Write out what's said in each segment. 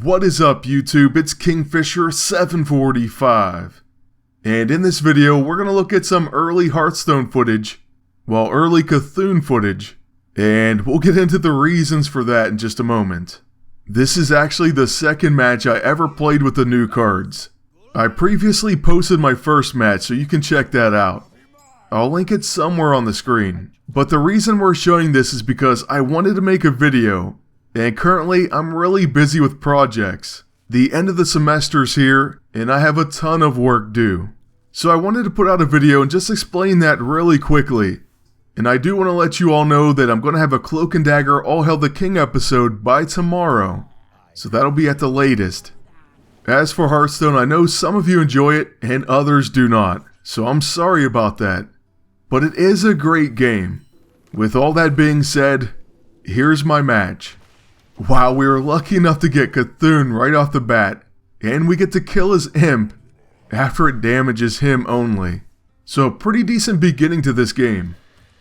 What is up YouTube? It's Kingfisher745. And in this video we're going to look at some early Hearthstone footage, early Cthulhu footage, and we'll get into the reasons for that in just a moment. This is actually the second match I ever played with the new cards. I previously posted my first match, so you can check that out. I'll link it somewhere on the screen. But the reason we're showing this is because I wanted to make a video, and currently I'm really busy with projects. The end of the semester's here, and I have a ton of work due. So I wanted to put out a video and just explain that really quickly. And I do want to let you all know that I'm going to have a Cloak and Dagger All Hail the King episode by tomorrow. So that'll be at the latest. As for Hearthstone, I know some of you enjoy it and others do not, so I'm sorry about that. But it is a great game. With all that being said, here's my match. Wow, we were lucky enough to get Cthulhu right off the bat, and we get to kill his imp after it damages him only. So a pretty decent beginning to this game.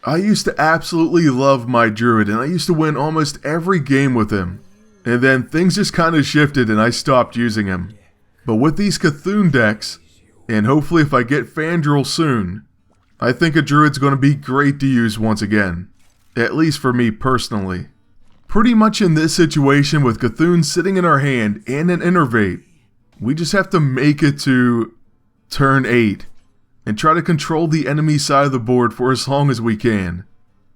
I used to absolutely love my Druid, and I used to win almost every game with him. And then things just kind of shifted and I stopped using him. But with these Cthulhu decks, and hopefully if I get Fandral soon, I think a Druid's going to be great to use once again. At least for me personally. Pretty much in this situation with Cthulhu sitting in our hand and an Innervate, we just have to make it to turn 8 and try to control the enemy side of the board for as long as we can,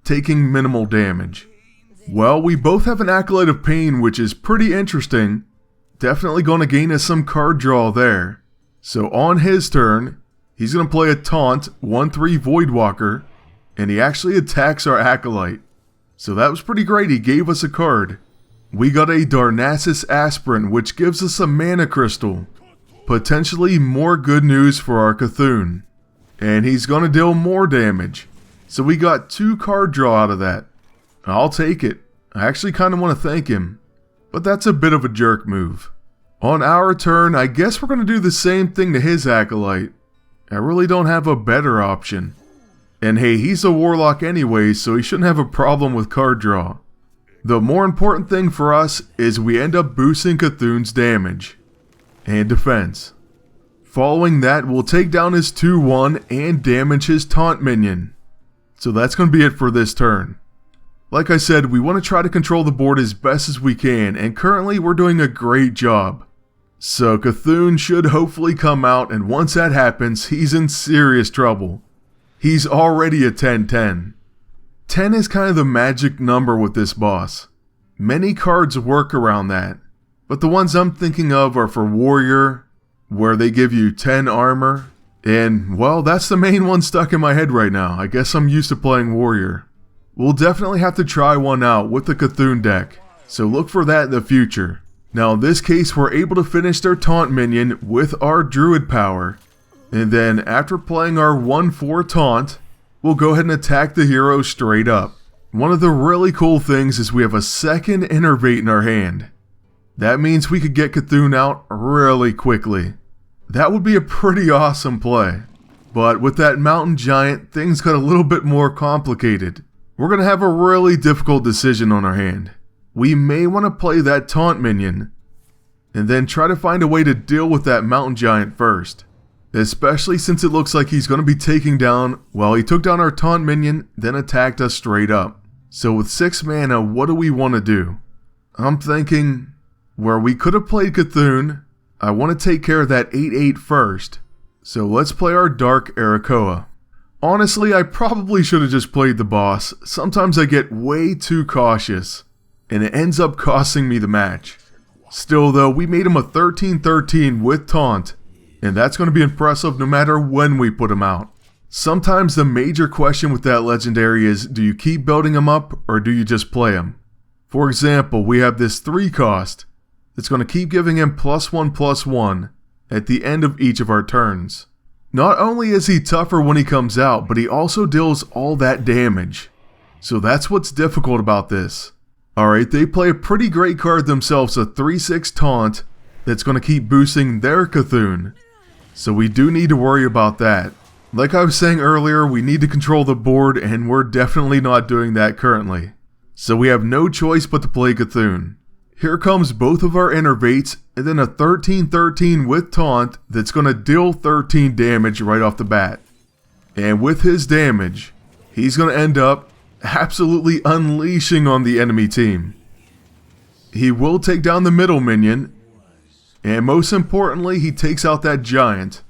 taking minimal damage. Well, we both have an Acolyte of Pain, which is pretty interesting. Definitely going to gain us some card draw there. So on his turn, he's going to play a taunt, 1/3 Voidwalker, and he actually attacks our Acolyte. So that was pretty great, he gave us a card. We got a Darnassus Aspirant, which gives us a Mana Crystal. Potentially more good news for our Cthulhu. And he's going to deal more damage. So we got 2 card draw out of that. I'll take it. I actually kind of want to thank him. But that's a bit of a jerk move. On our turn, I guess we're going to do the same thing to his Acolyte. I really don't have a better option. And hey, he's a Warlock anyway, so he shouldn't have a problem with card draw. The more important thing for us is we end up boosting Cthulhu's damage and defense. Following that, we'll take down his 2/1 and damage his taunt minion. So that's going to be it for this turn. Like I said, we want to try to control the board as best as we can, and currently we're doing a great job. So Cthulhu should hopefully come out, and once that happens, he's in serious trouble. He's already a 10/10. 10 is kind of the magic number with this boss. Many cards work around that, but the ones I'm thinking of are for Warrior, where they give you 10 armor, and well, that's the main one stuck in my head right now. I guess I'm used to playing Warrior. We'll definitely have to try one out with the Cthulhu deck, so look for that in the future. Now in this case, we're able to finish their taunt minion with our Druid power, and then after playing our 1/4 taunt, we'll go ahead and attack the hero straight up. One of the really cool things is we have a second Innervate in our hand. That means we could get Cthulhu out really quickly. That would be a pretty awesome play. But with that Mountain Giant, things got a little bit more complicated. We're going to have a really difficult decision on our hand. We may want to play that taunt minion, and then try to find a way to deal with that Mountain Giant first. Especially since it looks like he's going to be taking down, well, he took down our taunt minion, then attacked us straight up. So with 6 mana, what do we want to do? I'm thinking, where we could have played Cthulhu, I want to take care of that 8/8 first. So let's play our Dark Arakoa. Honestly, I probably should have just played the boss. Sometimes I get way too cautious, and it ends up costing me the match. Still though, we made him a 13/13 with taunt, and that's going to be impressive no matter when we put him out. Sometimes the major question with that legendary is, do you keep building him up, or do you just play him? For example, we have this 3 cost that's going to keep giving him +1/+1 at the end of each of our turns. Not only is he tougher when he comes out, but he also deals all that damage. So that's what's difficult about this. Alright, they play a pretty great card themselves, a 3/6 taunt that's going to keep boosting their Cthulhu. So we do need to worry about that. Like I was saying earlier, we need to control the board, and we're definitely not doing that currently. So we have no choice but to play Cthulhu. Here comes both of our innervates, and then a 13/13 with taunt that's going to deal 13 damage right off the bat. And with his damage, he's going to end up absolutely unleashing on the enemy team. He will take down the middle minion, and most importantly, he takes out that giant,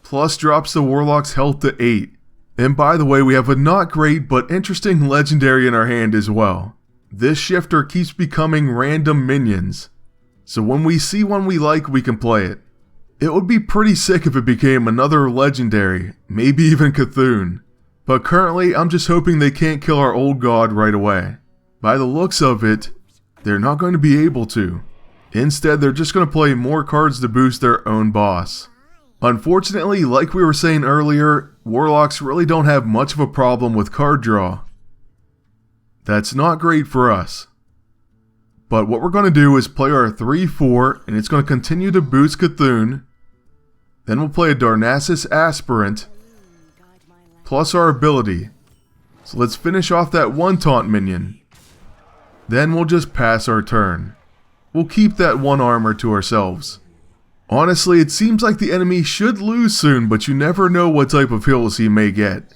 plus drops the warlock's health to 8. And by the way, we have a not great but interesting legendary in our hand as well. This shifter keeps becoming random minions, so when we see one we like, we can play it. It would be pretty sick if it became another legendary, maybe even Cthulhu. But currently, I'm just hoping they can't kill our old god right away. By the looks of it, they're not going to be able to. Instead, they're just going to play more cards to boost their own boss. Unfortunately, like we were saying earlier, warlocks really don't have much of a problem with card draw. That's not great for us. But what we're going to do is play our 3/4, and it's going to continue to boost Cthulhu. Then we'll play a Darnassus Aspirant, plus our ability. So let's finish off that one taunt minion. Then we'll just pass our turn. We'll keep that one armor to ourselves. Honestly, it seems like the enemy should lose soon, but you never know what type of heals he may get,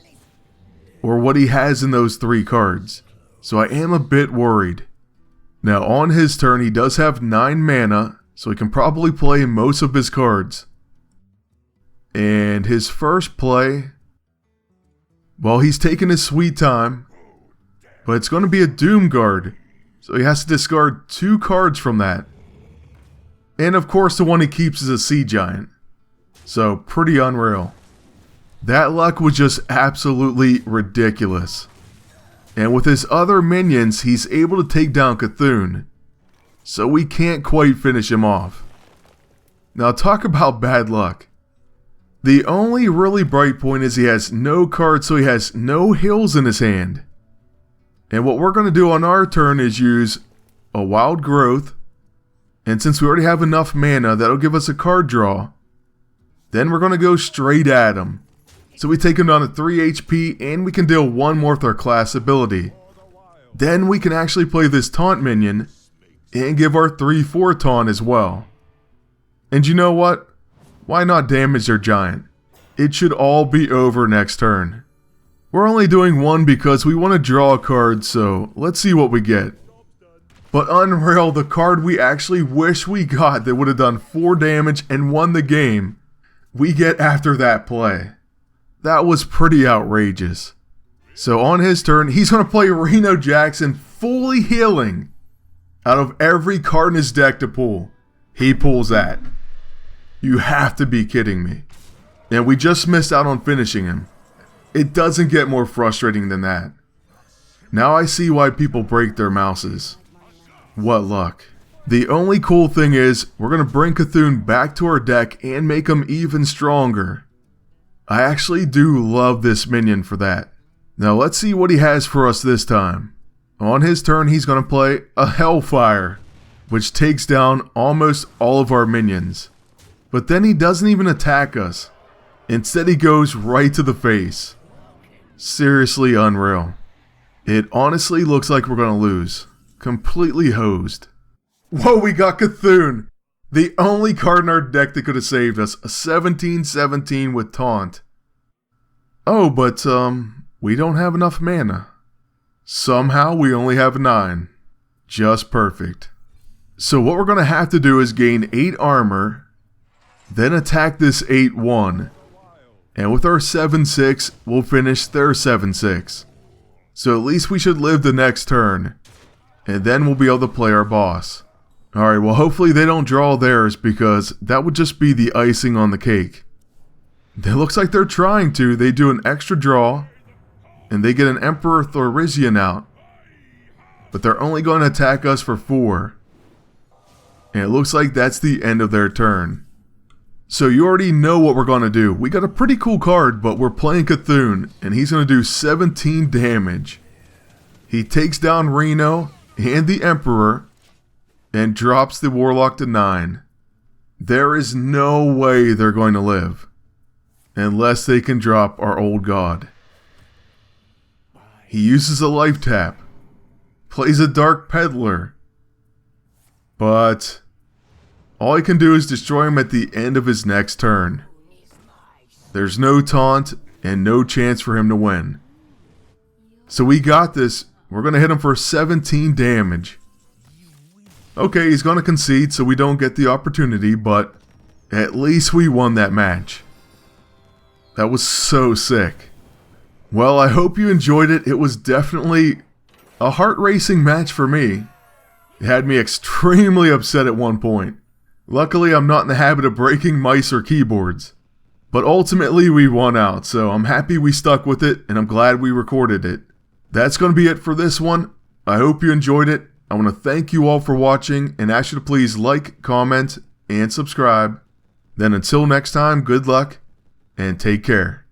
or what he has in those 3 cards. So I am a bit worried. Now on his turn, he does have 9 mana, so he can probably play most of his cards. And his first play, well, he's taking his sweet time, but it's going to be a Doom Guard, so he has to discard 2 cards from that. And of course the one he keeps is a Sea Giant, so pretty unreal. That luck was just absolutely ridiculous. And with his other minions, he's able to take down Cthulhu, so we can't quite finish him off. Now talk about bad luck. The only really bright point is he has no cards, so he has no hills in his hand. And what we're going to do on our turn is use a Wild Growth, and since we already have enough mana, that'll give us a card draw. Then we're going to go straight at him. So we take him down to 3 HP, and we can deal 1 more with our class ability. Then we can actually play this taunt minion, and give our 3/4 taunt as well. And you know what? Why not damage their giant? It should all be over next turn. We're only doing 1 because we want to draw a card, so let's see what we get. But unreal, the card we actually wish we got that would have done 4 damage and won the game, we get after that play. That was pretty outrageous. So on his turn, he's going to play Reno Jackson fully healing. Out of every card in his deck to pull, he pulls that. You have to be kidding me. And we just missed out on finishing him. It doesn't get more frustrating than that. Now I see why people break their mouses. What luck. The only cool thing is, we're going to bring Cthulhu back to our deck and make him even stronger. I actually do love this minion for that. Now let's see what he has for us this time. On his turn, he's going to play a Hellfire, which takes down almost all of our minions. But then he doesn't even attack us. Instead, he goes right to the face. Seriously unreal. It honestly looks like we're going to lose. Completely hosed. Whoa, we got Cthulhu! The only card in our deck that could have saved us. A 17/17 with taunt. Oh, but we don't have enough mana. Somehow we only have 9. Just perfect. So what we're going to have to do is gain 8 armor, then attack this 8/1. And with our 7/6, we'll finish their 7/6. So at least we should live the next turn. And then we'll be able to play our boss. Alright, well hopefully they don't draw theirs, because that would just be the icing on the cake. It looks like they're trying to. They do an extra draw, and they get an Emperor Thorisian out. But they're only going to attack us for 4. And it looks like that's the end of their turn. So you already know what we're going to do. We got a pretty cool card, but we're playing Cthulhu, and he's going to do 17 damage. He takes down Reno and the Emperor, and drops the Warlock to 9. There is no way they're going to live, unless they can drop our old god. He uses a life tap, plays a Dark Peddler, but all I can do is destroy him at the end of his next turn. There's no taunt and no chance for him to win. So we got this. We're going to hit him for 17 damage. Okay, he's going to concede so we don't get the opportunity, but at least we won that match. That was so sick. Well, I hope you enjoyed it. It was definitely a heart-racing match for me. It had me extremely upset at one point. Luckily, I'm not in the habit of breaking mice or keyboards. But ultimately, we won out, so I'm happy we stuck with it, and I'm glad we recorded it. That's going to be it for this one. I hope you enjoyed it. I want to thank you all for watching, and ask you to please like, comment, and subscribe. Then until next time, good luck, and take care.